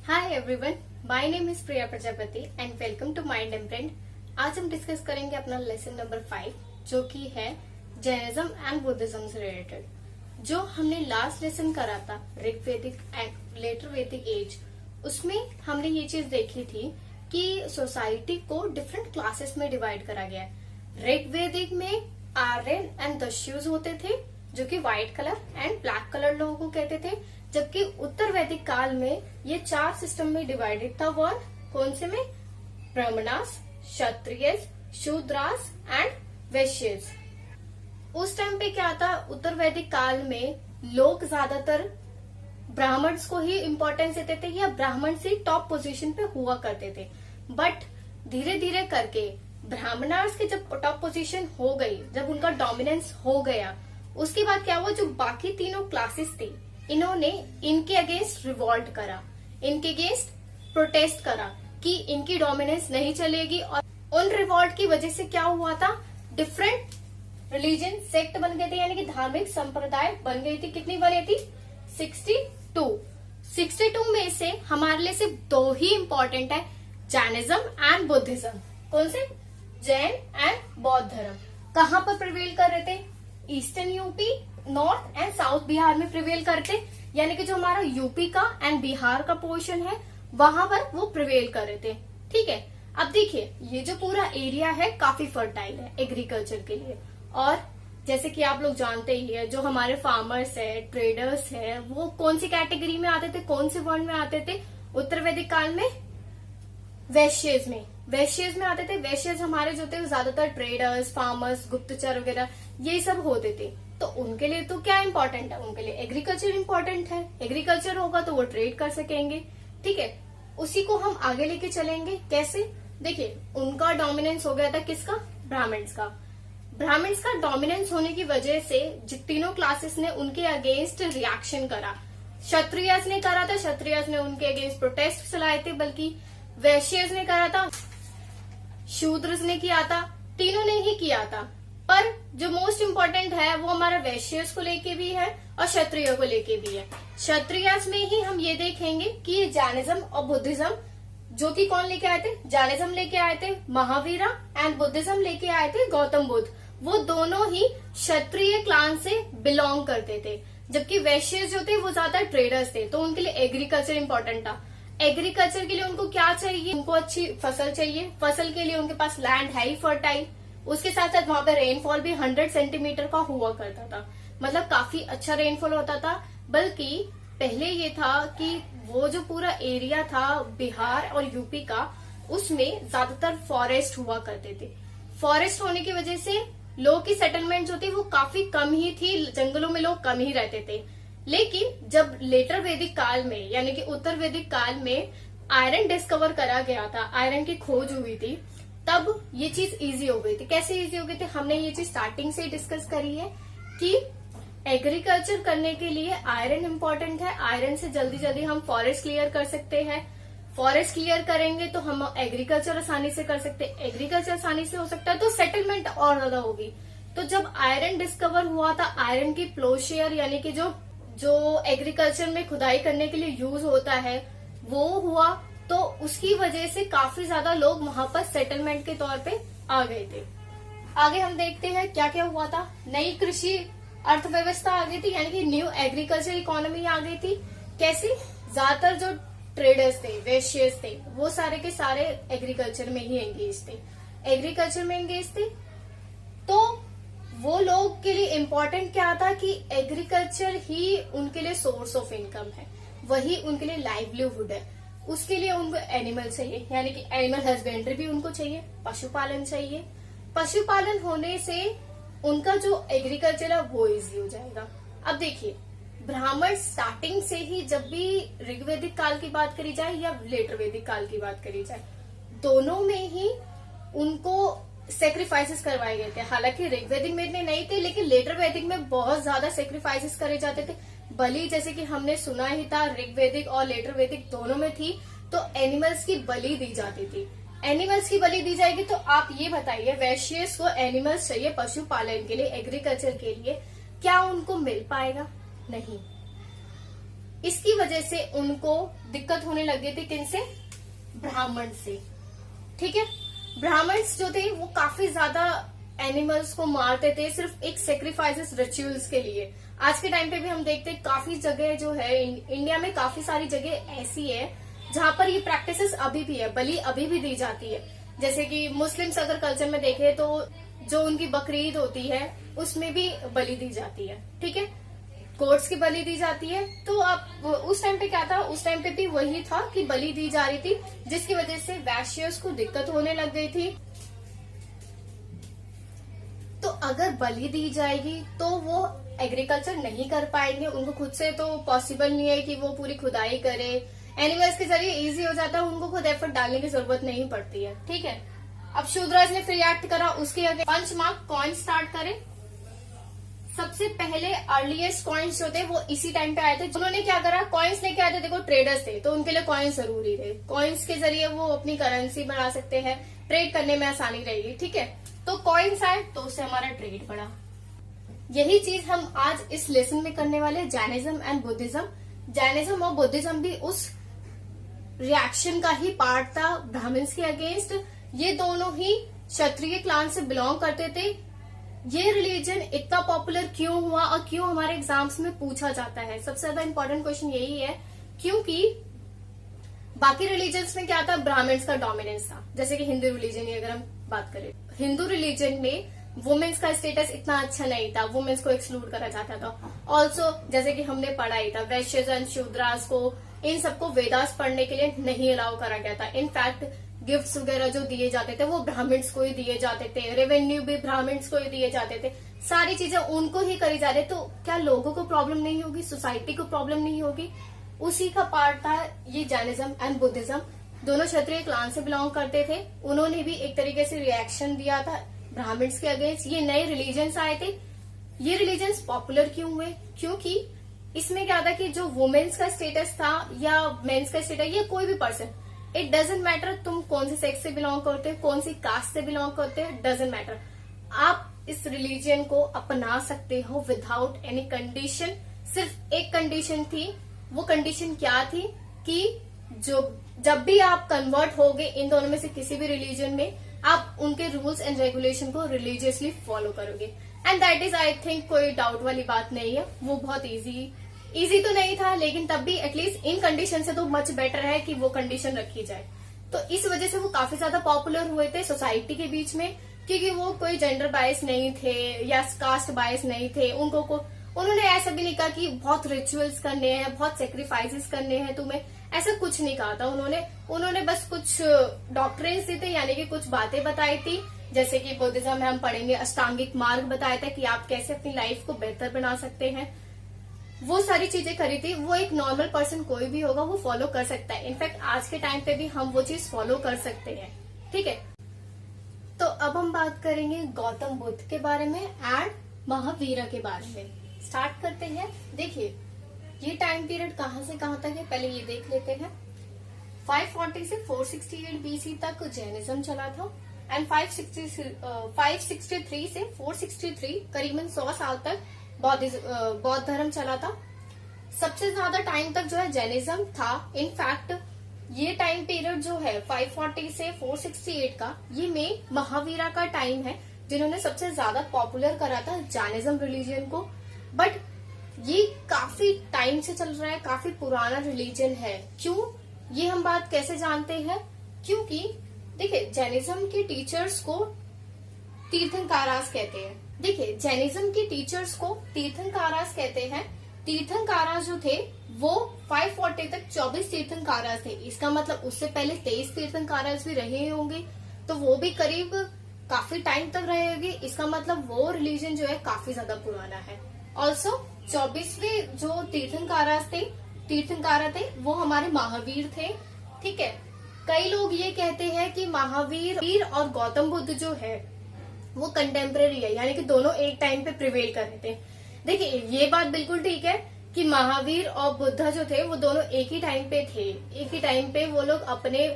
Hi everyone, my name is Priya Prajapati and welcome to mind imprint. आज हम discuss करेंगे अपना लेसन नंबर 5 जो कि है जैनिज्म एंड बुद्धिज्म से रिलेटेड। जो हमने लास्ट लेसन करा था ऋग्वेदिक एंड लेटर वैदिक एज, उसमें हमने ये चीज देखी थी कि सोसाइटी को डिफरेंट क्लासेस में डिवाइड करा गया है। ऋग्वेदिक में आर्यन एंड दस्युज होते थे जो कि white colour and black colour लोगों को कहते थे, जबकि उत्तर वैदिक काल में ये 4 सिस्टम में डिवाइडेड था। वन कौन से में? ब्राह्मणास, क्षत्रियस, शूद्रास एंड वैश्यस। उस टाइम पे क्या था, उत्तर वैदिक काल में लोग ज्यादातर ब्राह्मण्स को ही इम्पोर्टेंस देते थे या ब्राह्मण से टॉप पोजीशन पे हुआ करते थे। बट धीरे धीरे करके ब्राह्मणास की जब टॉप पोजीशन हो गई, जब उनका डोमिनेंस हो गया, उसके बाद क्या हुआ, जो बाकी तीनों क्लासेस थी इन्होंने इनके अगेंस्ट रिवॉल्ट करा, इनके अगेंस्ट प्रोटेस्ट करा कि इनकी डोमिनेंस नहीं चलेगी। और उन रिवॉल्ट की वजह से क्या हुआ था, डिफरेंट रिलीजन सेक्ट बन गए थे, यानी कि धार्मिक संप्रदाय बन गई थी। कितनी बनी थी? 62 में से हमारे लिए सिर्फ 2 ही इंपॉर्टेंट है, जैनिज्म एंड बुद्धिज्म। कौन से? जैन एंड बौद्ध धर्म। कहाँ पर प्रिवेल कर रहे थे? Eastern UP, north and south Bihar में प्रिवेल करते, यानी कि जो हमारा यूपी का एंड बिहार का पोर्शन है वहां पर वो प्रिवेल कर रहे थे। ठीक है, अब देखिए ये जो पूरा एरिया है काफी फर्टाइल है एग्रीकल्चर के लिए। और जैसे कि आप लोग जानते ही है, जो हमारे फार्मर्स है, ट्रेडर्स है, वो कौन सी कैटेगरी में आते थे, कौन से वर्ण में आते थे? उत्तर वैदिक काल में वैश्यज में आते थे। वैश्यज हमारे जो थे ज्यादातर ट्रेडर्स, फार्मर्स, गुप्तचर वगैरह ये सब होते थे। तो उनके लिए तो क्या इंपॉर्टेंट है? उनके लिए एग्रीकल्चर इंपॉर्टेंट है। एग्रीकल्चर होगा तो वो ट्रेड कर सकेंगे। ठीक है, उसी को हम आगे लेके चलेंगे। कैसे? देखिए उनका डोमिनेंस हो गया था किसका? ब्राह्मण्स का। ब्राह्मण्स का डोमिनेंस होने की वजह से तीनों क्लासेस ने उनके अगेंस्ट रिएक्शन करा। क्षत्रियस ने करा था, क्षत्रियस ने उनके अगेंस्ट प्रोटेस्ट चलाए थे, बल्कि वैश्यस ने करा था, शूद्रस ने किया था, तीनों ने ही किया था। पर जो मोस्ट इम्पोर्टेंट है वो हमारा वैश्यस को लेके भी है और क्षत्रिय को लेके भी है। क्षत्रियस में ही हम ये देखेंगे कि ये जैनिज्म और बुद्धिज्म, जो कि कौन लेके आए थे? जैनिज्म लेके आए थे महावीरा एंड बुद्धिज्म लेके आए थे गौतम बुद्ध। वो दोनों ही क्षत्रिय क्लान से बिलोंग करते थे, जबकि वैश्यस जो थे वो ज्यादा ट्रेडर्स थे। तो उनके लिए एग्रीकल्चर इंपॉर्टेंट था। एग्रीकल्चर के लिए उनको क्या चाहिए? उनको अच्छी फसल चाहिए। फसल के लिए उनके पास लैंड है ही फर्टाइल। उसके साथ साथ वहां पे रेनफॉल भी 100 सेंटीमीटर का हुआ करता था, मतलब काफी अच्छा रेनफॉल होता था। बल्कि पहले ये था कि वो जो पूरा एरिया था बिहार और यूपी का, उसमें ज्यादातर फॉरेस्ट हुआ करते थे। फॉरेस्ट होने की वजह से लोग की सेटलमेंट जो थी वो काफी कम ही थी, जंगलों में लोग कम ही रहते थे। लेकिन जब लेटर वैदिक काल में, यानी कि उत्तर वैदिक काल में आयरन डिस्कवर करा गया था, आयरन की खोज हुई थी, तब ये चीज इजी हो गई थी। कैसे इजी हो गई थी? हमने ये चीज स्टार्टिंग से डिस्कस करी है कि एग्रीकल्चर करने के लिए आयरन इंपॉर्टेंट है। आयरन से जल्दी जल्दी हम फॉरेस्ट क्लियर कर सकते हैं। फॉरेस्ट क्लियर करेंगे तो हम एग्रीकल्चर आसानी से कर सकते हैं। एग्रीकल्चर आसानी से हो सकता है तो सेटलमेंट और ज्यादा होगी। तो जब आयरन डिस्कवर हुआ था, आयरन की प्लोशेयर यानी कि जो एग्रीकल्चर में खुदाई करने के लिए यूज होता है वो हुआ, तो उसकी वजह से काफी ज्यादा लोग वहां पर सेटलमेंट के तौर पे आ गए थे। आगे हम देखते हैं क्या क्या हुआ था। नई कृषि अर्थव्यवस्था आ गई थी, यानी कि न्यू एग्रीकल्चर इकोनॉमी आ गई थी। कैसी? ज्यादातर जो ट्रेडर्स थे, वैश्यस थे, वो सारे के सारे एग्रीकल्चर में ही एंगेज थे। एग्रीकल्चर में एंगेज थे तो वो लोग के लिए इम्पोर्टेंट क्या था कि एग्रीकल्चर ही उनके लिए सोर्स ऑफ इनकम है, वही उनके लिए लाइवलीहुड है। उसके लिए उनको एनिमल चाहिए, यानी कि एनिमल हस्बेंड्री भी उनको चाहिए, पशुपालन चाहिए। पशुपालन होने से उनका जो एग्रीकल्चर है वो इजी हो जाएगा। अब देखिए ब्राह्मण स्टार्टिंग से ही, जब भी ऋग्वेदिक काल की बात करी जाए या लेटर वैदिक काल की बात करी जाए, दोनों में ही उनको सेक्रीफाइसेस करवाए गए थे। हालांकि ऋग्वेदिक में इतने नहीं थे, लेकिन लेटर वैदिक में बहुत ज्यादा सेक्रीफाइसेस करे जाते थे। बलि, जैसे कि हमने सुना ही था, ऋग्वेदिक और लेटर वैदिक दोनों में थी, तो एनिमल्स की बलि दी जाती थी। एनिमल्स की बलि दी जाएगी तो आप ये बताइए, वैश्यस को एनिमल्स चाहिए पशुपालन के लिए, एग्रीकल्चर के लिए, क्या उनको मिल पाएगा? नहीं। इसकी वजह से उनको दिक्कत होने लग गई थी किनसे? ब्राह्मण से। ठीक है, ब्राह्मण्स जो थे वो काफी ज्यादा एनिमल्स को मारते थे सिर्फ एक सेक्रीफाइसेस रिचुअल्स के लिए। आज के टाइम पे भी हम देखते हैं काफी जगह जो है इंडिया में काफी सारी जगह ऐसी है जहां पर ये प्रैक्टिसेस अभी भी है, बलि अभी भी दी जाती है। जैसे कि मुस्लिम्स अगर कल्चर में देखें तो जो उनकी बकरीद होती है उसमें भी बलि दी जाती है। ठीक है, गोट्स की बलि दी जाती है। तो अब उस टाइम पे क्या था, उस टाइम पे भी वही था कि बलि दी जा रही थी, जिसकी वजह से वैश्यस को दिक्कत होने लग गई थी। तो अगर बलि दी जाएगी तो वो एग्रीकल्चर नहीं कर पाएंगे, उनको खुद से तो पॉसिबल नहीं है कि वो पूरी खुदाई करे। एनिमल्स के जरिए इजी हो जाता है, उनको खुद एफर्ट डालने की जरूरत नहीं पड़ती है। ठीक है, अब शूद्राज ने फिर एक्ट करा, उसके आगे पंचमार्क कॉइन स्टार्ट करे। सबसे पहले अर्लीस्ट कॉइन्स जो थे वो इसी टाइम पे आए थे। उन्होंने क्या करा, कॉइन्स लेके आए थे, देखो ट्रेडर्स थे तो उनके लिए कॉइन्स जरूरी थे। कॉइन्स के जरिए वो अपनी करेंसी बना सकते हैं, ट्रेड करने में आसानी रहेगी। ठीक है, तो कॉइन्स आए तो उससे हमारा ट्रेड बढ़ा। यही चीज हम आज इस लेसन में करने वाले, जैनिज्म एंड बुद्धिज्म। जैनिज्म और बुद्धिज्म भी उस रिएक्शन का ही पार्ट था ब्राह्मण्स के अगेंस्ट। ये दोनों ही क्षत्रिय क्लान से बिलोंग करते थे। ये रिलीजन इतना पॉपुलर क्यों हुआ और क्यों हमारे एग्जाम्स में पूछा जाता है, सबसे ज्यादा इंपॉर्टेंट क्वेश्चन यही है। क्योंकि बाकी रिलीजन्स में क्या था, ब्राह्मण्स का डोमिनेंस था। जैसे कि हिंदू रिलीजन की अगर हम बात करें, हिंदू रिलीजन में वुमेन्स का स्टेटस इतना अच्छा नहीं था, वुमेन्स को एक्सक्लूड करा जाता था। ऑल्सो जैसे कि हमने पढ़ा ही था, वैश्यस एंड शूद्रास को, इन सबको वेदास पढ़ने के लिए नहीं अलाउ करा गया था। इनफैक्ट गिफ्ट्स वगैरह जो दिए जाते थे वो ब्राह्मण्स को ही दिए जाते थे, रेवेन्यू भी ब्राह्मण्स को ही दिए जाते थे, सारी चीजें उनको ही करी जा रही। तो क्या लोगों को प्रॉब्लम नहीं होगी, सोसाइटी को प्रॉब्लम नहीं होगी? उसी का पार्ट था ये जैनिज्म एंड बुद्धिज्म। दोनों क्षत्रिय क्लान से बिलोंग करते थे, उन्होंने भी एक तरीके से रिएक्शन दिया था ब्राह्मण्स के अगेंस्ट। ये नए रिलीजन्स आए थे। ये रिलीजन्स पॉपुलर क्यों हुए? क्योंकि इसमें क्या था कि जो वुमेन्स का स्टेटस था या मेंस का स्टेटस, या कोई भी पर्सन, इट डजेंट मैटर तुम कौन से सेक्स से बिलोंग करते हो, कौन सी कास्ट से बिलोंग करते हो, डजेंट मैटर। आप इस रिलीजन को अपना सकते हो विदाउट एनी कंडीशन। सिर्फ एक कंडीशन थी, वो कंडीशन क्या थी कि जब भी आप कन्वर्ट होगे इन दोनों में से किसी भी रिलीजन में, आप उनके रूल्स एंड रेगुलेशन को रिलीजियसली फॉलो करोगे। And that is, I think, कोई डाउट वाली बात नहीं है। वो बहुत इजी तो नहीं था, लेकिन तब भी एटलीस्ट इन कंडीशन से तो मच बेटर है कि वो कंडीशन रखी जाए। तो इस वजह से वो काफी ज्यादा पॉपुलर हुए थे सोसाइटी के बीच में, क्योंकि वो कोई जेंडर बायस नहीं थे या कास्ट बायस नहीं थे। उन्होंने ऐसा भी नहीं कहा कि बहुत रिचुअल्स करने हैं, बहुत सेक्रीफाइसेस करने हैं तुम्हें, ऐसा कुछ नहीं कहा था। उन्होंने बस कुछ डॉक्ट्रिन्स दी थे, यानी कि कुछ बातें बताई थी। जैसे कि बुद्धिज्म में हम पढ़ेंगे अष्टांगिक मार्ग बताया था कि आप कैसे अपनी लाइफ को बेहतर बना सकते हैं। वो सारी चीजें करी थी। वो एक नॉर्मल पर्सन कोई भी होगा वो फॉलो कर सकता है। इनफैक्ट आज के टाइम पे भी हम वो चीज फॉलो कर सकते हैं। ठीक है, तो अब हम बात करेंगे गौतम बुद्ध के बारे में एंड महावीर के बारे में। स्टार्ट करते हैं। देखिए, ये टाइम पीरियड कहां से कहां तक है, पहले ये देख लेते हैं। 540 से 468 बीसी तक जैनिज्म चला था एंड 563 से 463 करीबन 100 साल तक बौद्ध धर्म चला था। सबसे ज्यादा टाइम तक जो है जैनिज्म था। इनफैक्ट ये टाइम पीरियड जो है 540 से 468 का, ये में महावीरा का टाइम है, जिन्होंने सबसे ज्यादा पॉपुलर करा था जैनिज्म रिलीजन को। बट ये काफी टाइम से चल रहा है, काफी पुराना रिलीजन है। क्यों, ये हम बात कैसे जानते हैं? क्योंकि देखिए, जैनिज्म के टीचर्स को तीर्थंकारास कहते हैं। देखिए, जैनिज्म के टीचर्स को तीर्थंकारास कहते हैं। तीर्थंकारास जो थे वो 540 तक 24 तीर्थंकारास थे। इसका मतलब उससे पहले 23 तीर्थंकारास भी रहे होंगे, तो वो भी करीब काफी टाइम तक रहे होंगे। इसका मतलब वो रिलीजन जो है काफी ज्यादा पुराना है। ऑल्सो 24वें जो तीर्थंकारा थे वो हमारे महावीर थे। ठीक है, कई लोग ये कहते हैं कि महावीर और गौतम बुद्ध जो है वो कंटेम्पररी है, यानी कि दोनों एक टाइम पे प्रिवेल कर रहे थे। देखिए, ये बात बिल्कुल ठीक है कि महावीर और बुद्ध जो थे वो दोनों एक ही टाइम पे थे। एक ही टाइम पे वो लोग अपने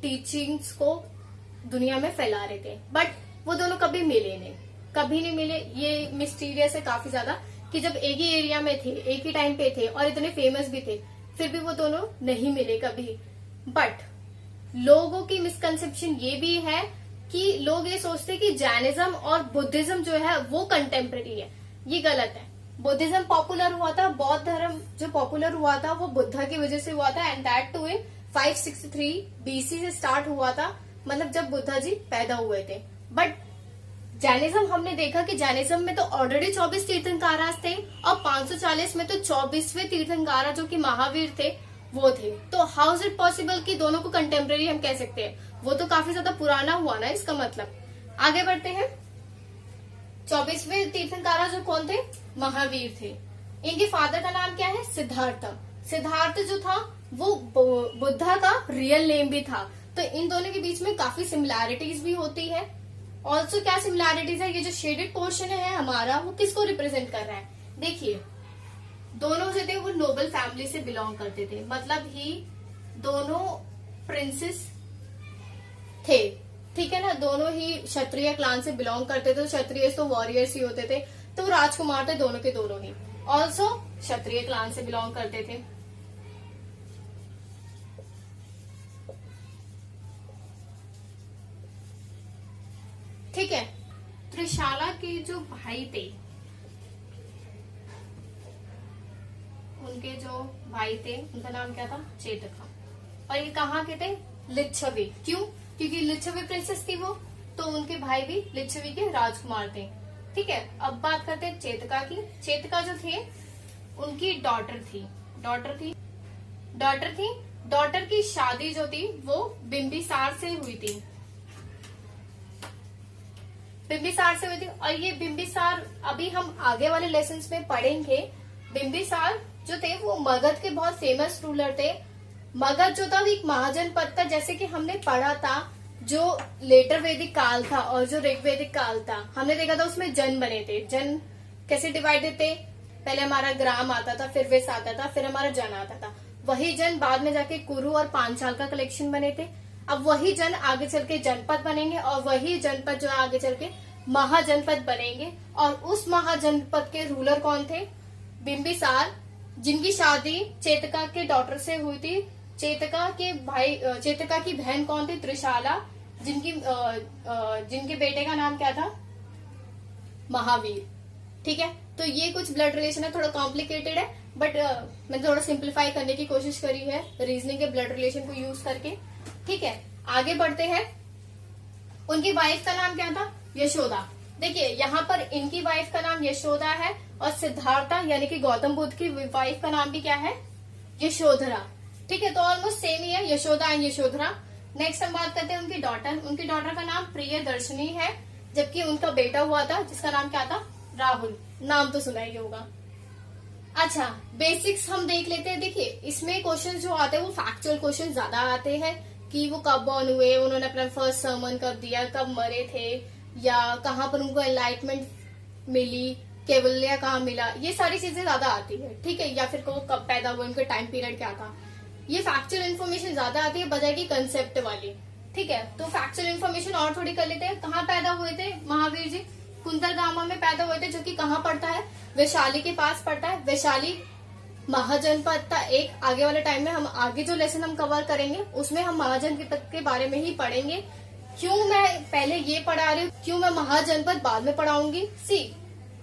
टीचिंग्स को दुनिया में फैला रहे थे, बट वो दोनों कभी नहीं मिले। ये मिस्टीरियस है काफी ज्यादा कि जब एक ही एरिया में थे, एक ही टाइम पे थे और इतने फेमस भी थे, फिर भी वो दोनों नहीं मिले कभी। बट लोगों की मिसकंसेप्शन ये भी है कि लोग ये सोचते हैं कि जैनिज्म और बुद्धिज्म जो है वो कंटेम्प्रेरी है। ये गलत है। बुद्धिज्म पॉपुलर हुआ था, बौद्ध धर्म जो पॉपुलर हुआ था वो बुद्धा की वजह से हुआ था, and that too in 563 BC से स्टार्ट हुआ था, मतलब जब बुद्धा जी पैदा हुए थे। बट जैनिज्म हमने देखा कि जैनिज्म में तो ऑलरेडी 24 तीर्थंकार थे और 540 में तो 24वें तीर्थंकार जो कि महावीर थे वो थे। तो हाउ इज इट पॉसिबल कि दोनों को कंटेम्प्रेरी हम कह सकते हैं? वो तो काफी ज्यादा पुराना हुआ ना, इसका मतलब। आगे बढ़ते हैं। 24वें तीर्थंकार जो कौन थे? महावीर थे। इनके फादर का नाम क्या है? सिद्धार्थ। सिद्धार्थ जो था वो बुद्धा का रियल नेम भी था। तो इन दोनों के बीच में काफी सिमिलैरिटीज भी होती है। ऑल्सो क्या सिमिलैरिटीज है? ये जो शेडेड पोर्शन है हमारा, वो किसको रिप्रेजेंट कर रहा है? देखिए, दोनों जो थे वो नोबल फैमिली से बिलोंग करते थे, मतलब ही दोनों प्रिंसेस थे, ठीक है ना। दोनों ही क्षत्रिय क्लान से बिलोंग करते थे। क्षत्रिय तो वॉरियर्स ही होते थे, तो राजकुमार थे दोनों के दोनों ही। ऑल्सो क्षत्रिय क्लान से बिलोंग करते थे। ठीक है। त्रिशाला के जो भाई थे, उनके जो भाई थे उनका नाम क्या था? चेतका। और ये कहाँ के थे? लिच्छवी। क्यों? क्योंकि लिच्छवी प्रिंसेस थी वो, तो उनके भाई भी लिच्छवी के राजकुमार थे। ठीक है। अब बात करते हैं चेतका की। चेतका जो थे उनकी डॉटर थी। डॉटर की शादी जो थी वो बिंबिसार से हुई थी। और ये बिंबिसार अभी हम आगे वाले लेसन्स में पढ़ेंगे। बिंबिसार जो थे वो मगध के बहुत फेमस रूलर थे। मगध जो था वो एक महाजनपद था, जैसे कि हमने पढ़ा था जो लेटर वैदिक काल था और जो ऋग्वैदिक काल था, हमने देखा था उसमें जन बने थे। जन कैसे डिवाइडेड थे? पहले हमारा ग्राम आता था, फिर वेस आता था, फिर हमारा जन आता था। वही जन बाद में जाके कुरु और पांचाल का कलेक्शन बने थे। अब वही जन आगे चल के जनपद बनेंगे और वही जनपद जो आगे चल के महाजनपद बनेंगे। और उस महाजनपद के रूलर कौन थे? बिंबिसार, जिनकी शादी चेतका के डॉटर से हुई थी। चेतका की बहन कौन थी? त्रिशाला, जिनके बेटे का नाम क्या था? महावीर। ठीक है। तो ये कुछ ब्लड रिलेशन है, थोड़ा कॉम्प्लिकेटेड है, बट मैंने थोड़ा सिंप्लीफाई करने की कोशिश करी है रीजनिंग के ब्लड रिलेशन को यूज करके। ठीक है। आगे बढ़ते हैं। उनकी वाइफ का नाम क्या था? यशोदा। देखिए, यहाँ पर इनकी वाइफ का नाम यशोदा है और सिद्धार्था यानी कि गौतम बुद्ध की वाइफ का नाम भी क्या है? यशोधरा। ठीक है। तो ऑलमोस्ट सेम ही है, यशोदा एंड यशोधरा। नेक्स्ट हम बात करते हैं उनकी डॉटर। उनकी डॉटर का नाम प्रियदर्शनी है, जबकि उनका बेटा हुआ था जिसका नाम क्या था? राहुल। नाम तो सुना ही होगा। अच्छा, बेसिक्स हम देख लेते हैं। देखिए, इसमें क्वेश्चन जो आते हैं वो फैक्चुअल क्वेश्चन ज्यादा आते हैं कि वो कब बॉर्न हुए, उन्होंने अपना फर्स्ट सर्मन कब दिया, कब मरे थे, या कहाँ पर उनको एनलाइटमेंट मिली, केवल्या कहाँ मिला, ये सारी चीजें ज्यादा आती है। ठीक है। या फिर वो कब पैदा हुए, उनका टाइम पीरियड क्या था, ये फैक्चुअल इन्फॉर्मेशन ज्यादा आती है बजाय की कंसेप्ट वाली। ठीक है। तो फैक्चुअल इन्फॉर्मेशन और थोड़ी कर लेते हैं। कहाँ पैदा हुए थे महावीर जी? कुंदरगामा में पैदा हुए थे, जो कि कहाँ पड़ता है? वैशाली के पास पड़ता है। वैशाली महाजनपद था एक। आगे वाले टाइम में हम आगे जो लेसन हम कवर करेंगे उसमें हम महाजनपद के बारे में ही पढ़ेंगे। क्यों मैं पहले ये पढ़ा रही हूँ, क्यों मैं महाजनपद बाद में पढ़ाऊंगी?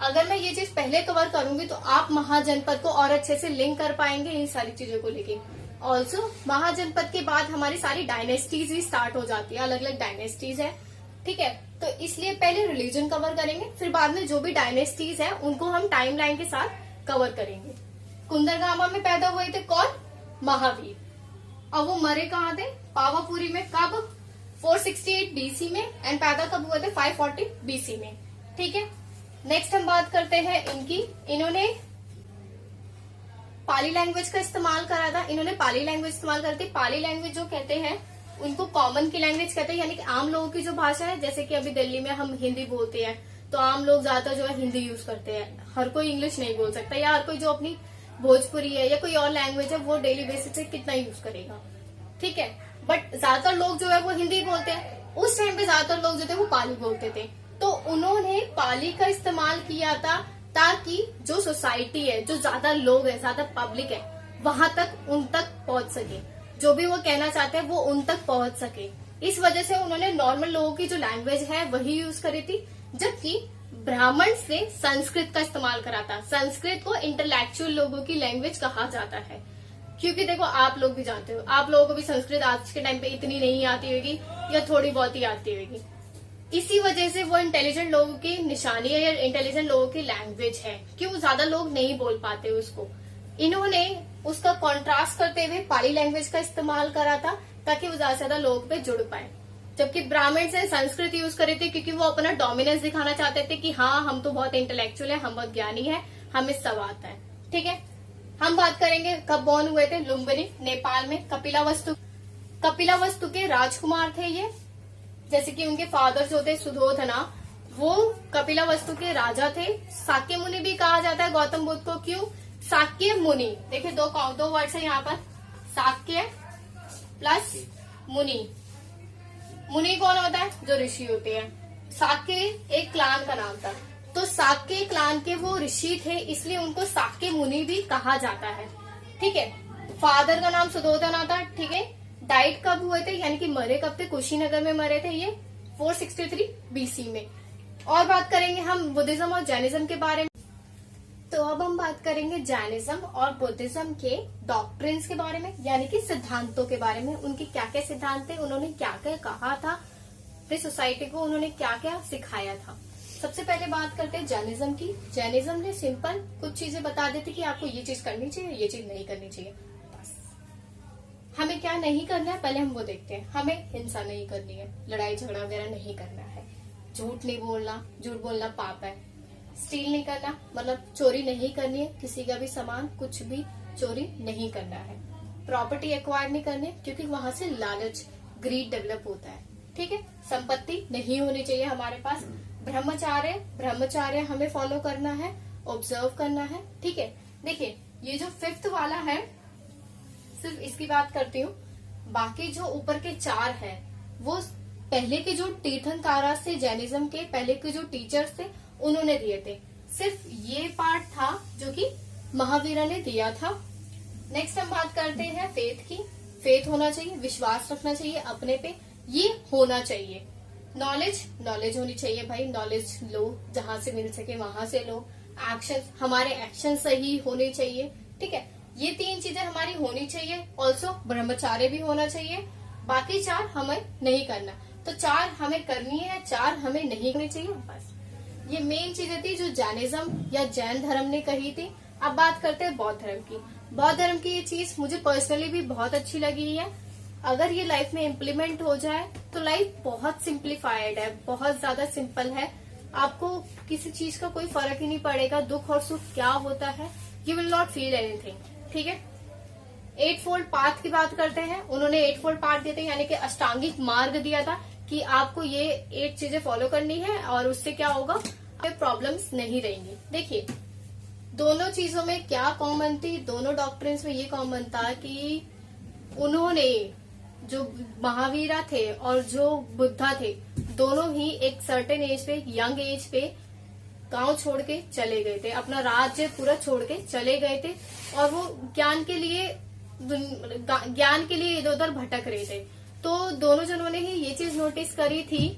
अगर मैं ये चीज पहले कवर करूंगी तो आप महाजनपद को और अच्छे से लिंक कर पाएंगे इन सारी चीजों को लेके। ऑल्सो महाजनपद के बाद हमारी सारी डायनेस्टीज भी स्टार्ट हो जाती है, अलग अलग डायनेस्टीज है। ठीक है। तो इसलिए पहले रिलीजन कवर करेंगे, फिर बाद में जो भी डायनेस्टीज है उनको हम टाइमलाइन के साथ कवर करेंगे। कुंदरगामा में पैदा हुए थे कौन? महावीर। और वो मरे कहाँ थे? पावापुरी में। कब? 468 BC में। एंड पैदा कब हुए थे? 540 BC में। ठीक है। नेक्स्ट हम बात करते हैं इनकी। इन्होंने पाली लैंग्वेज का इस्तेमाल करा था। इन्होंने पाली लैंग्वेज इस्तेमाल करती। पाली लैंग्वेज जो कहते हैं उनको कॉमन की लैंग्वेज कहते हैं, यानी कि आम लोगों की जो भाषा है। जैसे कि अभी दिल्ली में हम हिंदी बोलते हैं तो आम लोग ज्यादातर जो है हिंदी यूज करते हैं, हर कोई इंग्लिश नहीं बोल सकता, या हर कोई जो अपनी भोजपुरी है या कोई और लैंग्वेज है वो डेली बेसिस पे कितना यूज करेगा। ठीक है। बट ज्यादातर लोग जो है वो हिंदी बोलते हैं। उस टाइम पे ज्यादातर लोग जो थे वो पाली बोलते थे, तो उन्होंने पाली का इस्तेमाल किया था ताकि जो सोसाइटी है, जो ज्यादा लोग है, ज्यादा पब्लिक है, वहां तक उन तक पहुंच सके, जो भी वो कहना चाहते हैं वो उन तक पहुंच सके। इस वजह से उन्होंने नॉर्मल लोगों की जो लैंग्वेज है वही यूज करी थी, जबकि ब्राह्मण से संस्कृत का इस्तेमाल करा था। संस्कृत को इंटेलेक्चुअल लोगों की लैंग्वेज कहा जाता है, क्योंकि देखो आप लोग भी जानते हो, आप लोगों को भी संस्कृत आज के टाइम पे इतनी नहीं आती होगी या थोड़ी बहुत ही आती होगी। इसी वजह से वो इंटेलिजेंट लोगों की निशानी है या इंटेलिजेंट लोगों की लैंग्वेज है, क्यों ज्यादा लोग नहीं बोल पाते उसको। इन्होंने उसका कॉन्ट्रास्ट करते हुए पाली लैंग्वेज का इस्तेमाल करा था ताकि वो ज्यादा से ज्यादा लोग पे जुड़ पाए, जबकि ब्राह्मण से संस्कृत यूज करे थे क्योंकि वो अपना डोमिनेंस दिखाना चाहते थे कि हाँ हम तो बहुत इंटेलेक्चुअल है, हम बहुत ज्ञानी है, हमें सब आता है। ठीक है, हम बात करेंगे कब बॉर्न हुए थे। लुम्बिनी, नेपाल में। कपिलावस्तु के राजकुमार थे ये, जैसे कि उनके फादर जो थे सुधोधना, वो कपिलावस्तु के राजा थे। साक्य मुनि भी कहा जाता है गौतम बुद्ध को, क्यों? साक्य मुनि, देखिए दो वर्ड्स है यहाँ पर, साक्य प्लस मुनि। मुनि कौन होता है? जो ऋषि होते हैं। साक्य एक क्लान का नाम था, तो साक्य क्लान के वो ऋषि थे, इसलिए उनको साक्य मुनि भी कहा जाता है। ठीक है, फादर का नाम सुधोधना था। ठीक है, डाइट कब हुए थे, यानी कि मरे कब थे? कुशीनगर में मरे थे ये 463 बीसी में। और बात करेंगे हम बुद्धिज्म और जैनिज्म के बारे में। तो अब हम बात करेंगे जैनिज्म और बुद्धिज्म के डॉक्ट्रिन्स के बारे में, यानी कि सिद्धांतों के बारे में। उनके क्या क्या सिद्धांत थे, उन्होंने क्या क्या कहा था, अपनी सोसाइटी को उन्होंने क्या क्या सिखाया था। सबसे पहले बात करते हैं जैनिज्म की। जैनिज्म ने सिंपल कुछ चीजें बता दी थी कि आपको ये चीज करनी चाहिए, ये चीज नहीं करनी चाहिए। बस हमें क्या नहीं करना है पहले हम वो देखते हैं। हमें हिंसा नहीं करनी है, लड़ाई झगड़ा वगैरह नहीं करना है, झूठ नहीं बोलना, झूठ बोलना पाप है, स्टील नहीं करना मतलब चोरी नहीं करनी है, किसी का भी सामान कुछ भी चोरी नहीं करना है, प्रॉपर्टी एक्वायर नहीं करनी क्योंकि वहां से लालच, ग्रीड डेवलप होता है। ठीक है, संपत्ति नहीं होनी चाहिए हमारे पास। ब्रह्मचार्य हमें फॉलो करना है, ऑब्जर्व करना है। ठीक है, देखिए ये जो 5th वाला है सिर्फ इसकी बात करती हूँ, बाकी जो ऊपर के 4 है वो पहले के जो तीर्थंकारास थे जैनिज्म के, पहले के जो टीचर्स थे उन्होंने दिए थे। सिर्फ ये पार्ट था जो कि महावीरा ने दिया था। नेक्स्ट हम बात करते हैं फेथ की। फेथ होना चाहिए, विश्वास रखना चाहिए अपने पे, ये होना चाहिए। नॉलेज होनी चाहिए भाई, नॉलेज लो, जहां से मिल सके वहां से लो। हमारे एक्शन सही होने चाहिए। ठीक है, ये 3 चीजें हमारी होनी चाहिए। ऑल्सो ब्रह्मचार्य भी होना चाहिए। बाकी 4 हमें नहीं करना, तो 4 हमें करनी है, 4 हमें नहीं करनी चाहिए। बस ये मेन चीजें थी जो जैनिज्म या जैन धर्म ने कही थी। अब बात करते हैं बौद्ध धर्म की। बौद्ध धर्म की ये चीज मुझे पर्सनली भी बहुत अच्छी लगी है। अगर ये लाइफ में इम्प्लीमेंट हो जाए तो लाइफ बहुत सिंप्लीफाइड है, बहुत ज्यादा सिंपल है। आपको किसी चीज का कोई फर्क ही नहीं पड़ेगा, दुख और सुख क्या होता है, you will not feel anything. ठीक है, 8 फोल्ड पाथ की बात करते हैं। उन्होंने 8 फोल्ड पाथ दिए थे, यानी कि अष्टांगिक मार्ग दिया था कि आपको ये 8 चीजें फॉलो करनी है और उससे क्या होगा, प्रॉब्लम्स नहीं रहेंगी। देखिए दोनों चीजों में क्या कॉमन थी, दोनों डॉक्ट्रिन्स में ये कॉमन था कि उन्होंने, जो महावीरा थे और जो बुद्धा थे, दोनों ही एक सर्टेन एज पे, यंग एज पे गांव छोड़ के चले गए थे, अपना राज्य पूरा छोड़ के चले गए थे और वो ज्ञान के लिए इधर उधर भटक रहे थे। तो दोनों जनों ने ही ये चीज नोटिस करी थी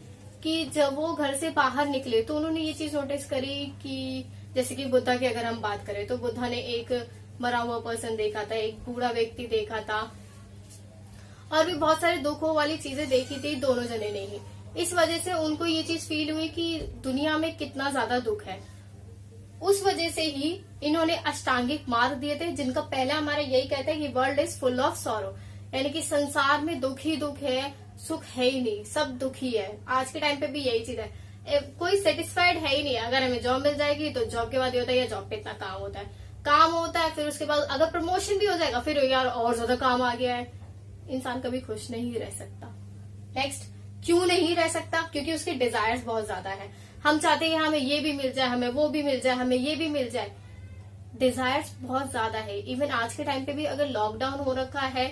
कि जब वो घर से बाहर निकले तो उन्होंने ये चीज नोटिस करी कि जैसे कि बुद्धा की अगर हम बात करें तो बुद्धा ने एक मरा हुआ पर्सन देखा था, एक बूढ़ा व्यक्ति देखा था और भी बहुत सारे दुखों वाली चीजें देखी थी दोनों जने ने ही। इस वजह से उनको ये चीज फील हुई कि दुनिया में कितना ज्यादा दुख है। उस वजह से ही इन्होंने अष्टांगिक मार्ग दिए थे, जिनका पहला हमारा यही कहता है कि world is full of sorrow, यानी कि संसार में दुख ही दुख है, सुख है ही नहीं, सब दुख ही है। आज के टाइम पे भी यही चीज है, कोई सेटिस्फाइड है ही नहीं। अगर हमें जॉब मिल जाएगी तो जॉब के बाद ये होता है जॉब पे इतना काम होता है, फिर उसके बाद अगर प्रमोशन भी हो जाएगा फिर यार और ज्यादा काम आ गया है। इंसान कभी खुश नहीं रह सकता। नेक्स्ट, क्यों नहीं रह सकता? क्योंकि उसके डिजायर्स बहुत ज्यादा है। हम चाहते हैं हमें ये भी मिल जाए, हमें वो भी मिल जाए, हमें ये भी मिल जाए। डिजायर्स बहुत ज्यादा है। इवन आज के टाइम पे भी अगर लॉकडाउन हो रखा है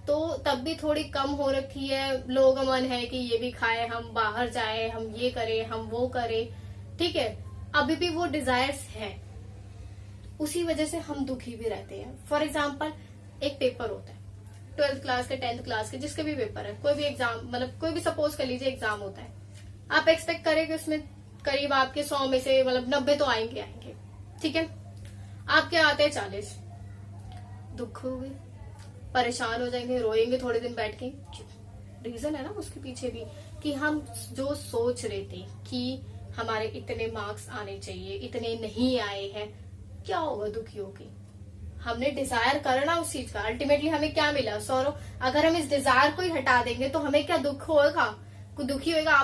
तो तब भी थोड़ी कम हो रखी है। लोग मन है कि ये भी खाए, हम बाहर जाए, हम ये करें, हम वो करें। ठीक है, अभी भी वो डिजायर्स है। उसी वजह से हम दुखी भी रहते हैं। फॉर एग्जाम्पल, एक पेपर होता है 12th क्लास के, 10th क्लास के, जिसके भी पेपर है, कोई भी एग्जाम, मतलब कोई भी सपोज कर लीजिए एग्जाम होता है, आप एक्सपेक्ट करें कि उसमें करीब आपके 100 में से मतलब 90 तो आएंगे। ठीक है, आपके आते हैं 40, दुख होगे, परेशान हो जाएंगे, रोएंगे थोड़े दिन बैठ के। रीजन है ना उसके पीछे भी, कि हम जो सोच रहे थे कि हमारे इतने मार्क्स आने चाहिए, इतने नहीं आए हैं, क्या होगा दुखी होके। हमने डिजायर करना उस चीज का, अल्टीमेटली हमें क्या मिला, सौरव। अगर हम इस डिजायर को ही हटा देंगे तो हमें क्या दुख होगा, कोई दुखी होगा।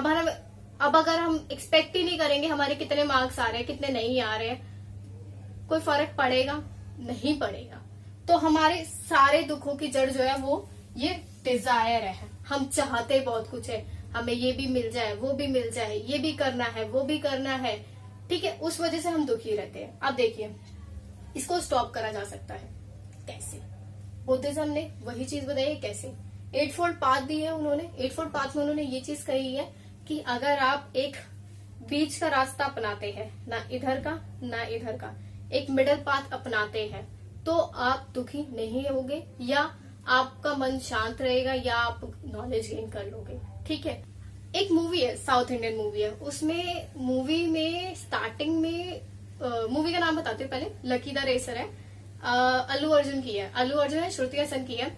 अब अगर हम एक्सपेक्ट ही नहीं करेंगे हमारे कितने मार्क्स आ रहे हैं, कितने नहीं आ रहे हैं, कोई फर्क पड़ेगा? नहीं पड़ेगा। तो हमारे सारे दुखों की जड़ जो है वो ये डिजायर है। हम चाहते बहुत कुछ है, हमें ये भी मिल जाए, वो भी मिल जाए, ये भी करना है, वो भी करना है। ठीक है, उस वजह से हम दुखी रहते हैं। अब देखिए, इसको स्टॉप करा जा सकता है कैसे? बुद्धिज्म ने वही चीज बताई है कैसे। 8-fold पाथ दी है उन्होंने। 8-fold पाथ में उन्होंने ये चीज कही है कि अगर आप एक बीच का रास्ता अपनाते हैं, ना इधर का ना इधर का, एक मिडल पाथ अपनाते हैं, तो आप दुखी नहीं होगे, या आपका मन शांत रहेगा, या आप नॉलेज गेन कर लोगे। ठीक है, एक मूवी है, साउथ इंडियन मूवी है, उसमें मूवी में स्टार्टिंग में मूवी का नाम बताते हैं पहले, लकी द रेसर है, अल्लू अर्जुन की है, अल्लू अर्जुन है, श्रुति हसन की है।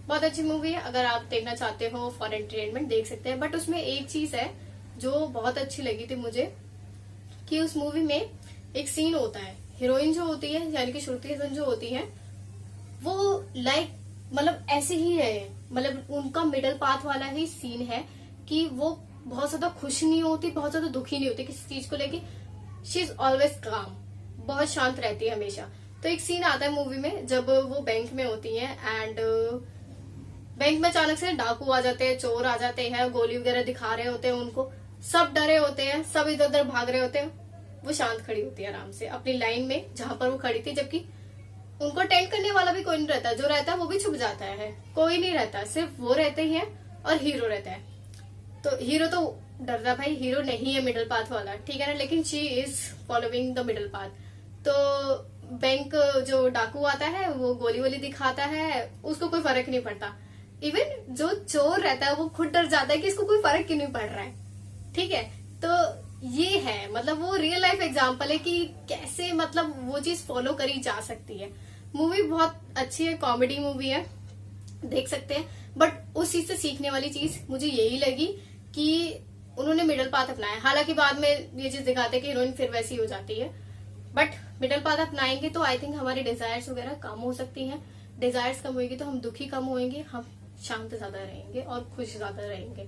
बहुत अच्छी मूवी है, अगर आप देखना चाहते हो फॉर एंटरटेनमेंट देख सकते हैं। बट उसमें एक चीज है जो बहुत अच्छी लगी थी मुझे, कि उस मूवी में एक सीन होता है, हीरोइन जो होती है यानी कि श्रुति हसन जो होती है, वो लाइक मतलब ऐसे ही है, मतलब उनका मिडल पाथ वाला ही सीन है कि वो बहुत ज्यादा खुश नहीं होती, बहुत ज्यादा दुखी नहीं होती किसी चीज को लेके। शी इज ऑलवेज काम, बहुत शांत रहती है हमेशा। तो एक सीन आता है मूवी में जब वो बैंक में होती है, एंड बैंक में अचानक से डाकू आ जाते हैं, चोर आ जाते हैं, गोली वगैरह दिखा रहे होते हैं उनको, सब डरे होते हैं, सब इधर उधर भाग रहे होते हैं। वो शांत खड़ी होती है आराम से अपनी लाइन में जहां पर वो खड़ी थी, जबकि उनको अटेंड करने वाला भी कोई नहीं रहता, जो रहता है वो भी छुप जाता है, कोई नहीं रहता, सिर्फ वो रहते ही है और हीरो रहता है। तो हीरो तो डरता, भाई हीरो नहीं है मिडिल पाथ वाला, ठीक है ना, लेकिन she is following the middle path. तो बैंक जो डाकू आता है वो गोली वोली दिखाता है, उसको कोई फर्क नहीं पड़ता। इवन जो चोर रहता है वो खुद डर जाता है कि इसको कोई फर्क क्यों नहीं पड़ रहा है। ठीक है, तो ये है मतलब वो रियल लाइफ एग्जांपल है कि कैसे मतलब वो चीज फॉलो करी जा सकती है। मूवी बहुत अच्छी है, कॉमेडी मूवी है, देख सकते हैं। बट उस चीज से सीखने वाली चीज मुझे यही लगी कि उन्होंने मिडिल पाथ अपनाया। हालांकि बाद में ये चीज दिखाते हैं कि हीरोइन फिर वैसी हो जाती है, बट मिडिल पाथ अपनाएंगे तो आई थिंक हमारी डिजायर्स वगैरह कम हो सकती हैं। डिजायर्स कम होगी तो हम दुखी कम होंगे, हम शांत ज्यादा रहेंगे और खुश ज्यादा रहेंगे।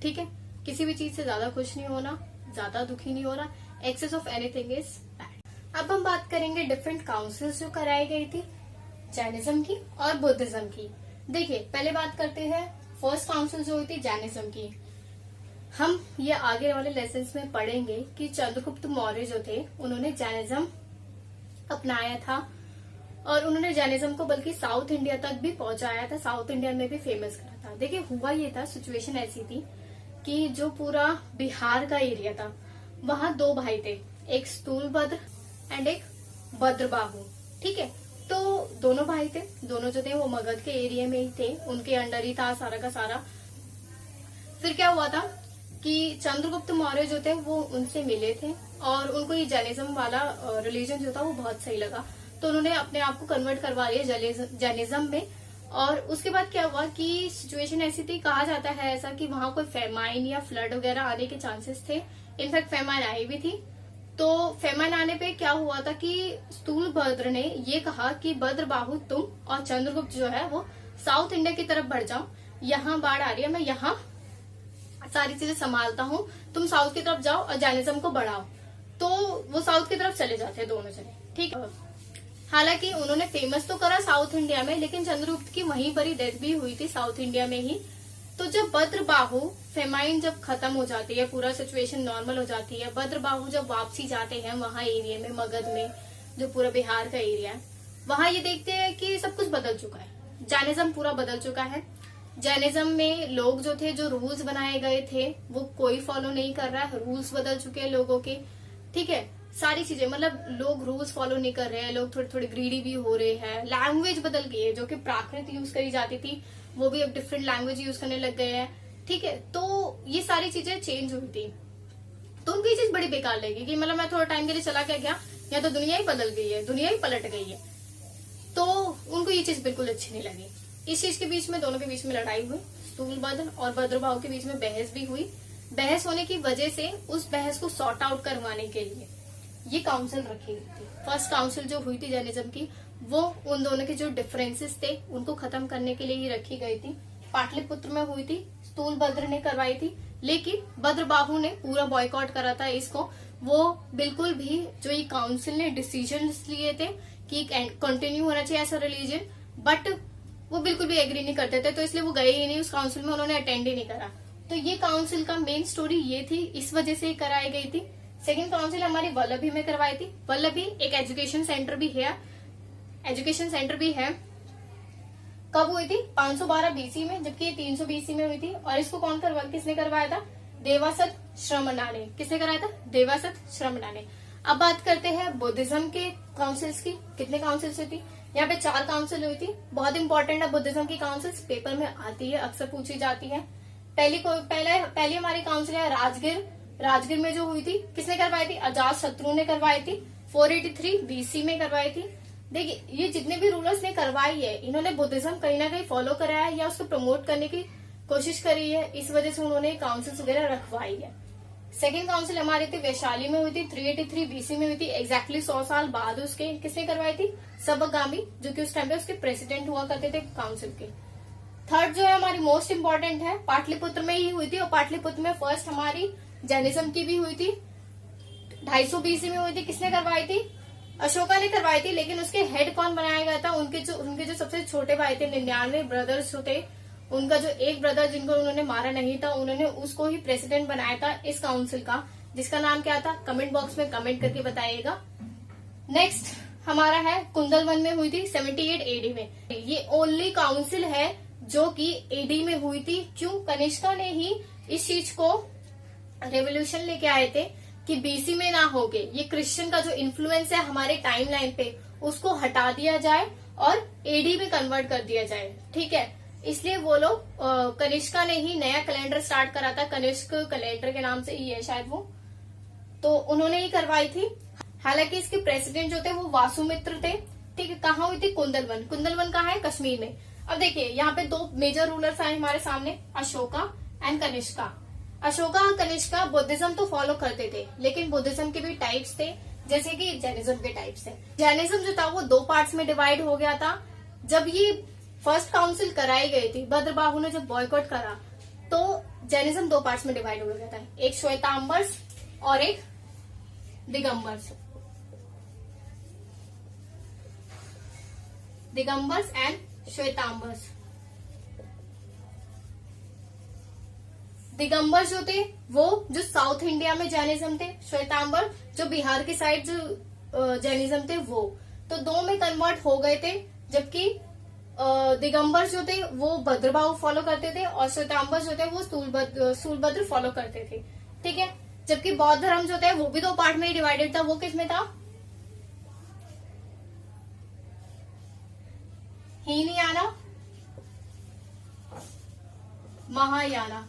ठीक है, किसी भी चीज से ज्यादा खुश नहीं होना, ज्यादा दुखी नहीं होना। Excess of anything is bad. अब हम बात करेंगे डिफरेंट काउंसिल्स जो कराई गई थी, जैनिज्म की और बुद्धिज्म की। देखिए, पहले बात करते हैं फर्स्ट काउंसिल जो हुई थी जैनिज्म की। हम ये आगे वाले लेसन्स में पढ़ेंगे कि चंद्रगुप्त मौर्य जो थे उन्होंने जैनिज्म अपनाया था, और उन्होंने जैनिज्म को बल्कि साउथ इंडिया तक भी पहुंचाया था, साउथ इंडिया में भी फेमस करा था। देखिए, हुआ ये था, सिचुएशन ऐसी थी कि जो पूरा बिहार का एरिया था वहां दो भाई थे, एक स्थूलभद्र एंड एक भद्रबाहु। ठीक है, तो दोनों भाई थे, दोनों जो थे वो मगध के एरिया में ही थे, उनके अंडर ही था सारा का सारा। फिर क्या हुआ था कि चंद्रगुप्त मौर्य जो थे वो उनसे मिले थे और उनको ये जैनिज्म वाला रिलीजन जो था वो बहुत सही लगा, तो उन्होंने अपने आप को कन्वर्ट करवा लिया जैनिज्म में। और उसके बाद क्या हुआ कि सिचुएशन ऐसी थी, कहा जाता है ऐसा कि वहां कोई फेमाइन या फ्लड वगैरह आने के चांसेस थे। इनफैक्ट फेमाइन आई भी थी। तो फेमाइन आने पे क्या हुआ था कि स्थूलभद्र ने ये कहा कि भद्रबाहु तुम और चंद्रगुप्त जो है वो साउथ इंडिया की तरफ बढ़ जाओ, यहाँ बाढ़ आ रही है, मैं यहाँ सारी चीजें संभालता हूँ, तुम साउथ की तरफ जाओ और जैनिज्म को बढ़ाओ। तो वो साउथ की तरफ चले जाते हैं दोनों जने। ठीक है, हालांकि उन्होंने फेमस तो करा साउथ इंडिया में, लेकिन चंद्रगुप्त की वहीं पर ही डेथ भी हुई थी साउथ इंडिया में ही। तो जब भद्रबाहु फेमाइन जब खत्म हो जाती है, पूरा सिचुएशन नॉर्मल हो जाती है, भद्रबाहु जब वापसी जाते हैं वहां एरिया में, मगध में जो पूरा बिहार का एरिया है, वहां ये देखते हैं कि सब कुछ बदल चुका है, जैनिज्म पूरा बदल चुका है। जैनिज्म में लोग जो थे, जो रूल्स बनाए गए थे वो कोई फॉलो नहीं कर रहा है, रूल्स बदल चुके हैं लोगों के। ठीक है, सारी चीजें, मतलब लोग रूल्स फॉलो नहीं कर रहे हैं, लोग थोड़े थोड़े ग्रीडी भी हो रहे हैं, लैंग्वेज बदल गई है, जो कि प्राकृत यूज करी जाती थी वो भी अब डिफरेंट लैंग्वेज यूज करने लग गए हैं। ठीक है, तो ये सारी चीजें चेंज हुई थी, तो उनको ये चीज बड़ी बेकार लगी कि मतलब मैं थोड़ा टाइम के लिए चला क्या गया, या तो दुनिया ही बदल गई है, दुनिया ही पलट गई है। तो उनको ये चीज बिल्कुल अच्छी नहीं लगी। इस चीज के बीच में दोनों के बीच में लड़ाई हुई, स्थूलभद्र और भद्रभाव के बीच में बहस भी हुई। बहस होने की वजह से उस बहस को सॉर्ट आउट करवाने के लिए ये काउंसिल रखी गई थी। फर्स्ट काउंसिल जो हुई थी जैनिज्म की, वो उन दोनों के जो डिफरेंसेस थे उनको खत्म करने के लिए ही रखी गई थी। पाटलिपुत्र में हुई थी, स्थूलभद्र ने करवाई थी, लेकिन भद्रबाहु ने पूरा बॉयकॉट करा था इसको। वो बिल्कुल भी जो ये काउंसिल ने डिसीजन लिए थे कि कंटिन्यू होना चाहिए ऐसा रिलीजन, बट वो बिल्कुल भी एग्री नहीं करते थे, तो इसलिए वो गए ही नहीं उस काउंसिल में, उन्होंने अटेंड ही नहीं करा। तो ये काउंसिल का मेन स्टोरी ये थी, इस वजह से कराई गई थी। सेकेंड काउंसिल हमारी वल्लभी में करवाई थी। वल्लभी एक एजुकेशन सेंटर भी है, कब हुई थी? 512 बीसी में, जबकि ये 300 बीसी में हुई थी। और इसको किसने करवाया था? देवासत श्रमणा ने। किसने कराया था? देवासत श्रमणा ने। अब बात करते हैं बुद्धिज्म के काउंसिल्स की। कितने काउंसिल्स हुई थी? यहाँ पे 4 काउंसिल हुई थी। बहुत इंपॉर्टेंट है बुद्धिज्म की काउंसिल्स, पेपर में आती है, अक्सर पूछी जाती है। पहली हमारी काउंसिल है राजगीर में जो हुई थी, किसने करवाई थी? अजात शत्रु ने करवाई थी। 483 बीसी में करवाई थी। देखिए, ये जितने भी रूलर्स ने करवाई है, इन्होंने बुद्धिज्म कहीं ना कहीं फॉलो कराया है या उसको प्रमोट करने की कोशिश करी है, इस वजह से उन्होंने काउंसिल्स वगैरह रखवाई है। सेकेंड काउंसिल हमारी थी वैशाली में हुई थी, 383 बीसी में हुई थी, एग्जैक्टली 100 साल बाद उसके। किसने करवाई थी? सबगामी, जो कि उस टाइम पे उसके प्रेसिडेंट हुआ करते थे काउंसिल के। थर्ड जो है हमारी मोस्ट इंपॉर्टेंट है, पाटलिपुत्र में ही हुई थी, और पाटलिपुत्र में फर्स्ट हमारी जैनिज्म की भी हुई थी। 250 बीसी में हुई थी। किसने करवाई थी? अशोका ने करवाई थी, लेकिन उसके हेड कौन बनाया गया था? उनके जो सबसे छोटे भाई थे, 99 ब्रदर्स जो थे, उनका जो एक ब्रदर जिनको उन्होंने मारा नहीं था, उन्होंने उसको ही प्रेसिडेंट बनाया था इस काउंसिल का, जिसका नाम क्या था? कमेंट बॉक्स में कमेंट करके बताइएगा। नेक्स्ट हमारा है कुंदलवन में हुई थी 78 एडी में। ये ओनली काउंसिल है जो कि एडी में हुई थी। क्यों? कनिष्का ने ही इस चीज को रेवोल्यूशन लेके आए थे कि बीसी में ना होके ये क्रिश्चियन का जो इन्फ्लुएंस है हमारे टाइमलाइन पे, उसको हटा दिया जाए और एडी में कन्वर्ट कर दिया जाए। ठीक है, इसलिए वो लोग कनिष्का ने ही नया कैलेंडर स्टार्ट करा था, कनिष्क कैलेंडर के नाम से ही है शायद वो, तो उन्होंने ही करवाई थी। हालांकि इसके प्रेसिडेंट जो थे वो वासुमित्र थे। ठीक है, कहाँ हुई थी? कुंदलवन। कुंदलवन कहाँ है? कश्मीर में। अब देखिए, यहाँ पे 2 मेजर रूलर्स आए हमारे सामने, अशोका एंड कनिष्का। अशोका और कनिष्का बुद्धिज्म तो फॉलो करते थे, लेकिन बुद्धिज्म के भी टाइप्स थे, जैसे कि जैनिज्म के टाइप्स थे। जैनिज्म जो था वो 2 पार्ट्स में डिवाइड हो गया था। जब ये फर्स्ट काउंसिल कराई गई थी, भद्रबाहु ने जब बॉयकॉट करा, तो जैनिज्म 2 पार्ट्स में डिवाइड हो गया था, एक श्वेतांबर्स और एक दिगंबर्स। दिगंबर्स एंड श्वेतांबर्स। दिगंबर जो थे वो जो साउथ इंडिया में जैनिज्म थे, श्वेतांबर जो बिहार की साइड जो जैनिज्म थे वो, तो 2 में कन्वर्ट हो गए थे। जबकि दिगंबर जो थे वो भद्रभाव फॉलो करते थे और श्वेतांबर जो थे वो स्थूलभद्र फॉलो करते थे। ठीक है, जबकि बौद्ध धर्म जो थे वो भी 2 पार्ट में ही डिवाइडेड था। वो किसमें था? हीनयाना, महायाना।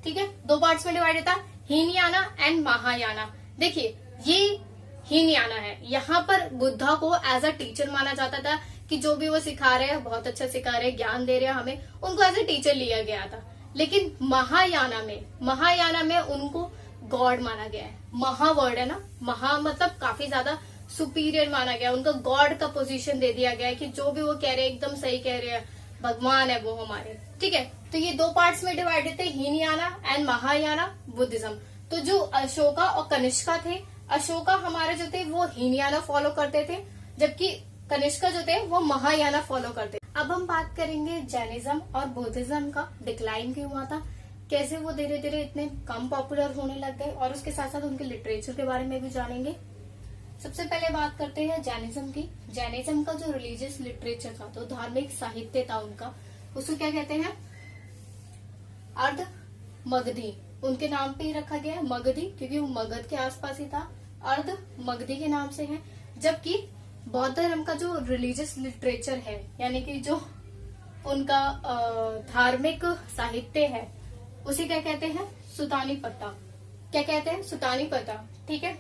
ठीक है, 2 पार्ट्स में डिवाइडेड था, हीनयाना एंड महायाना। देखिए, ये हीनयाना है, यहाँ पर बुद्धा को एज अ टीचर माना जाता था कि जो भी वो सिखा रहे हैं बहुत अच्छा सिखा रहे हैं, ज्ञान दे रहे हैं हमें, उनको एज अ टीचर लिया गया था। लेकिन महायाना में उनको गॉड माना गया है। महा वर्ड है ना, महा मतलब काफी ज्यादा सुपीरियर माना गया, उनको गॉड का पोजीशन दे दिया गया है कि जो भी वो कह रहे हैं एकदम सही कह रहे हैं, भगवान है वो हमारे। ठीक है, तो ये 2 पार्ट्स में डिवाइडेड थे, हीनयाना एंड महायाना बुद्धिज्म। तो जो अशोका और कनिष्का थे, अशोका हमारे जो थे वो हीनयाना फॉलो करते थे, जबकि कनिष्का जो थे वो महायाना फॉलो करते थे। अब हम बात करेंगे जैनिज्म और बुद्धिज्म का डिक्लाइन क्यों हुआ था, कैसे वो धीरे धीरे इतने कम पॉपुलर होने लग गए, और उसके साथ साथ उनके लिटरेचर के बारे में भी जानेंगे। सबसे पहले बात करते हैं जैनिज्म की। जैनिज्म का जो रिलीजियस लिटरेचर था, तो धार्मिक साहित्य था उनका, उसको क्या कहते हैं? अर्ध मगधी। उनके नाम पे ही रखा गया है मगधी, क्योंकि वो मगध के आसपास ही था। अर्ध मगधी के नाम से है। जबकि बौद्ध धर्म का जो रिलीजियस लिटरेचर है, यानी कि जो उनका धार्मिक साहित्य है, उसे क्या कहते हैं? सुतानीपता। क्या कहते हैं? सुतानीपता। ठीक है।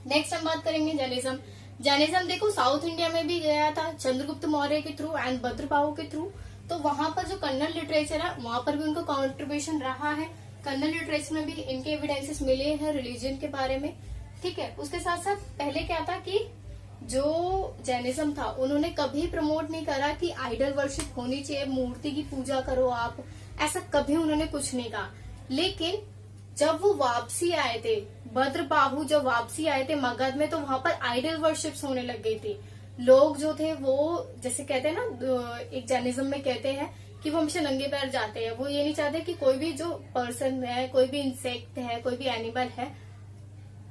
नेक्स्ट हम बात करेंगे जैनिज्म। जैनिज्म देखो साउथ इंडिया में भी गया था चंद्रगुप्त मौर्य के थ्रू एंड भद्रबाहु के थ्रू। तो वहां पर जो कन्नड़ लिटरेचर है, वहां पर भी उनका कॉन्ट्रीब्यूशन रहा है। कन्नड़ लिटरेचर में भी इनके एविडेंसेस मिले हैं रिलीजन के बारे में। ठीक है। उसके साथ साथ पहले क्या था कि जो जैनिज्म था, उन्होंने कभी प्रमोट नहीं करा कि आइडल वर्शिप होनी चाहिए, मूर्ति की पूजा करो आप, ऐसा कभी उन्होंने कुछ नहीं कहा। लेकिन जब वो वापसी आए थे, भद्रबाहु जब वापसी आए थे मगध में, तो वहां पर आइडल वर्शिप्स होने लग गई थी। लोग जो थे वो, जैसे कहते हैं ना, एक जैनिज्म में कहते हैं कि वो हमेशा नंगे पैर जाते हैं। वो ये नहीं चाहते कि कोई भी जो पर्सन है, कोई भी इंसेक्ट है, कोई भी एनिमल है,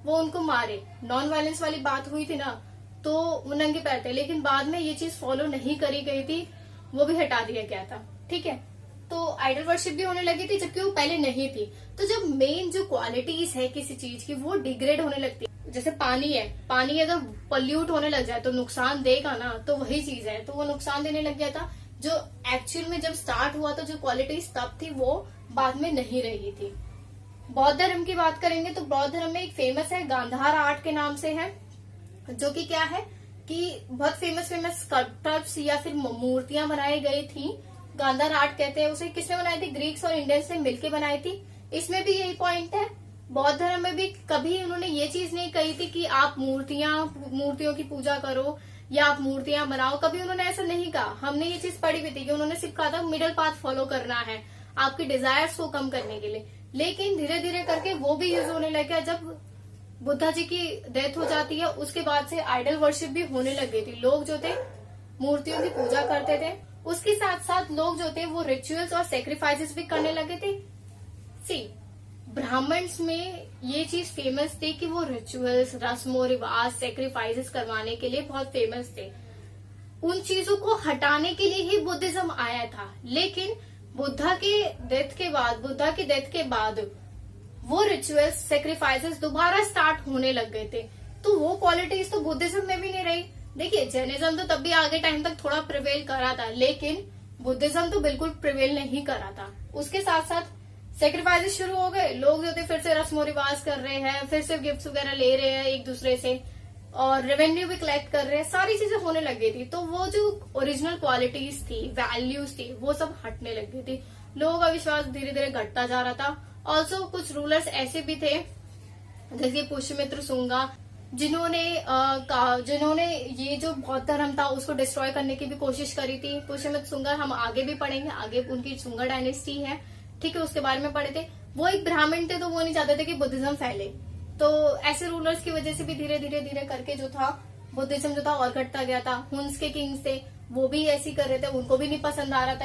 वो उनको मारे। नॉन वायलेंस वाली बात हुई थी ना, तो वो नंगे पैर थे। लेकिन बाद में ये चीज फॉलो नहीं करी गई थी, वो भी हटा दिया गया था। ठीक है। तो आइडल वर्शिप भी होने लगी थी, जबकि वो पहले नहीं थी। तो जब मेन जो क्वालिटीज है किसी चीज की, वो डिग्रेड होने लगती है। जैसे पानी है, पानी अगर पॉल्यूट होने लग जाए तो नुकसान देगा ना, तो वही चीज है। तो वो नुकसान देने लग गया था। जो एक्चुअल में जब स्टार्ट हुआ, तो जो क्वालिटीज तब थी, वो बाद में नहीं रही थी। बौद्ध धर्म की बात करेंगे तो बौद्ध धर्म में एक फेमस है, गांधार आर्ट के नाम से है, जो कि क्या है कि बहुत फेमस स्कल्पचर्स या फिर मूर्तियां बनाई गई थी। गांधार आर्ट कहते हैं उसे। किसने बनाई थी? ग्रीक्स और इंडियंस ने मिलकर बनाई थी। इसमें भी यही पॉइंट है। बौद्ध धर्म में भी कभी उन्होंने ये चीज नहीं कही थी कि आप मूर्तियों की पूजा करो या आप मूर्तियां बनाओ। कभी उन्होंने ऐसा नहीं कहा। हमने ये चीज पढ़ी भी थी कि उन्होंने सिर्फ कहा था मिडिल पाथ फॉलो करना है आपकी डिजायर्स को कम करने के लिए। लेकिन धीरे धीरे करके वो भी यूज होने लग गया। जब बुद्धा जी की डेथ हो जाती है, उसके बाद से आइडल वर्शिप भी होने लग गई थी। लोग जो थे मूर्तियों की पूजा करते थे। उसके साथ साथ लोग जो थे वो रिचुअल्स और सेक्रीफाइसेस भी करने लगे थे। सी, ब्राह्मण्स में ये चीज फेमस थी कि वो रिचुअल्स, रस्मों रिवाज, सेक्रीफाइसेस करवाने के लिए बहुत फेमस थे। उन चीजों को हटाने के लिए ही बुद्धिज्म आया था। लेकिन बुद्धा की डेथ के बाद वो रिचुअल्स, सेक्रीफाइसेस दोबारा स्टार्ट होने लग गए थे। तो वो क्वालिटीज तो बुद्धिज्म में भी नहीं रही। देखिए, जैनिज्म तो तब भी आगे टाइम तक थोड़ा प्रिवेल करा था, लेकिन बुद्धिज्म तो बिल्कुल प्रिवेल नहीं करा था। उसके साथ साथ सेक्रीफाइसेस शुरू हो गए। लोग जो थे फिर से रस्मों रिवाज कर रहे हैं, फिर से गिफ्ट्स वगैरह ले रहे हैं एक दूसरे से, और रेवेन्यू भी कलेक्ट कर रहे हैं। सारी चीजें होने लग गई थी। तो वो जो ओरिजिनल क्वालिटीज थी, वैल्यूज थी, वो सब हटने लग गई थी। लोगों का विश्वास धीरे धीरे घटता जा रहा था। ऑल्सो कुछ रूलर्स ऐसे भी थे, जैसे पुष्यमित्र शुंगा, जिन्होंने ये जो बौद्ध धर्म था उसको डिस्ट्रॉय करने की भी कोशिश करी थी। पुष्यमित्र शुंगा हम आगे भी पढ़ेंगे, आगे उनकी शुंगा डायनेस्टी है, ठीक है, उसके बारे में पढ़े थे। वो एक ब्राह्मण थे, तो वो नहीं चाहते थे कि बुद्धिज्म फैले। तो ऐसे रूलर्स की वजह से भी धीरे धीरे करके जो था बुद्धिज्म जो था और घटता गया था। हुन्स के किंग्स थे, वो भी ऐसे ही कर रहे थे, उनको भी नहीं पसंद आ रहा था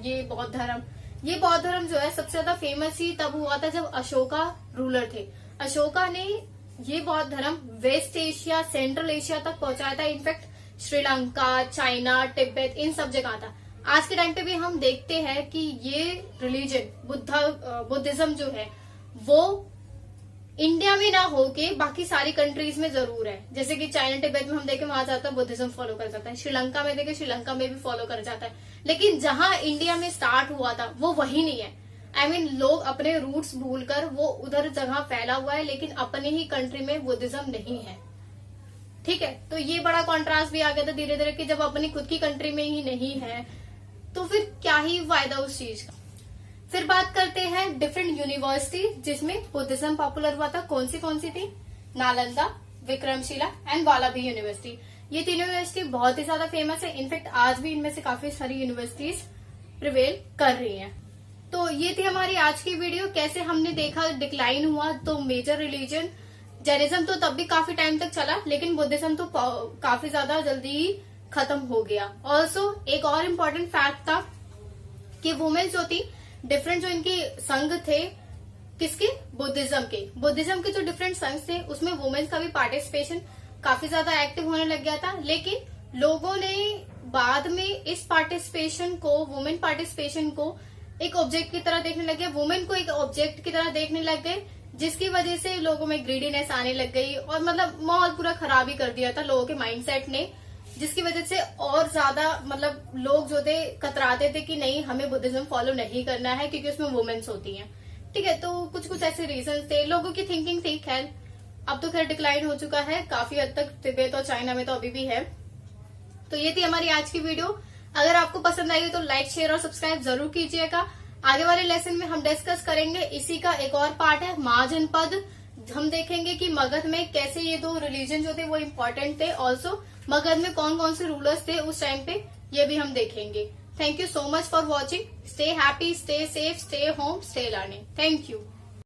ये बौद्ध धर्म। ये बौद्ध धर्म जो है सबसे ज्यादा फेमस ही तब हुआ था जब अशोका रूलर थे। अशोका ने ये बौद्ध धर्म वेस्ट एशिया, सेंट्रल एशिया तक पहुंचाया था। इनफैक्ट श्रीलंका, चाइना, तिब्बत, इन सब जगह था। आज के टाइम पे भी हम देखते हैं कि ये रिलीजन बुद्धिज्म जो है वो इंडिया में ना होके बाकी सारी कंट्रीज में जरूर है। जैसे कि चाइना, तिब्बत में हम देखें वहां जाता है बुद्धिज्म फॉलो कर जाता है। श्रीलंका में देखें, श्रीलंका में भी फॉलो कर जाता है। लेकिन जहां इंडिया में स्टार्ट हुआ था वो वही नहीं है। लोग अपने रूट्स भूलकर वो उधर जगह फैला हुआ है, लेकिन अपने ही कंट्री में बुद्धिज्म नहीं है। ठीक है। तो ये बड़ा कॉन्ट्रास्ट भी आ गया था धीरे धीरे कि जब अपनी खुद की कंट्री में ही नहीं है तो फिर क्या ही फायदा उस चीज का। फिर बात करते हैं डिफरेंट यूनिवर्सिटी जिसमें बुद्धिज्म पॉपुलर हुआ था। कौन सी थी? Nalanda, Vikramshila and Valabhi university. ये तीनों यूनिवर्सिटी बहुत ही ज्यादा फेमस है। इनफैक्ट आज भी इनमें से काफी सारी यूनिवर्सिटीज प्रिवेल कर रही हैं। तो ये थी हमारी आज की वीडियो। कैसे हमने देखा डिक्लाइन हुआ। तो मेजर रिलीजन जैनिज्म तो तब भी काफी टाइम तक चला, लेकिन बुद्धिज्म तो काफी ज्यादा जल्दी ही खत्म हो गया। ऑल्सो एक और इम्पोर्टेंट फैक्ट था कि वुमेन्स जो थी, डिफरेंट जो इनके संघ थे, किसके? बुद्धिज्म के जो डिफरेंट संघ थे उसमें वुमेन्स का भी पार्टिसिपेशन काफी ज्यादा एक्टिव होने लग गया था। लेकिन लोगों ने बाद में इस पार्टिसिपेशन को, वुमेन पार्टिसिपेशन को एक ऑब्जेक्ट की तरह देखने लग गए, वुमेन को एक ऑब्जेक्ट की तरह देखने लग गए, जिसकी वजह से लोगों में ग्रीडीनेस आने लग गई और मतलब माहौल पूरा खराब ही कर दिया था लोगों के माइंडसेट ने, जिसकी वजह से और ज्यादा मतलब लोग जो थे कतराते थे कि नहीं हमें बुद्धिज्म फॉलो नहीं करना है क्योंकि उसमें वुमेन्स होती हैं। ठीक है, तो कुछ कुछ ऐसे रीजन थे, लोगों की थिंकिंग थी। खैर अब तो खैर डिक्लाइन हो चुका है काफी हद तक, तिब्बत और चाइना में तो अभी भी है। तो ये थी हमारी आज की वीडियो। अगर आपको पसंद आई तो लाइक शेयर और सब्सक्राइब जरूर कीजिएगा। आगे वाले लेसन में हम डिस्कस करेंगे इसी का एक और पार्ट है महाजनपद। हम देखेंगे कि मगध में कैसे ये दो रिलीजन जो थे वो इम्पोर्टेंट थे, ऑल्सो मगध में कौन कौन से रूलर्स थे उस टाइम पे, ये भी हम देखेंगे। Thank you so much for watching. Stay happy, stay safe, stay home, stay learning. Thank you.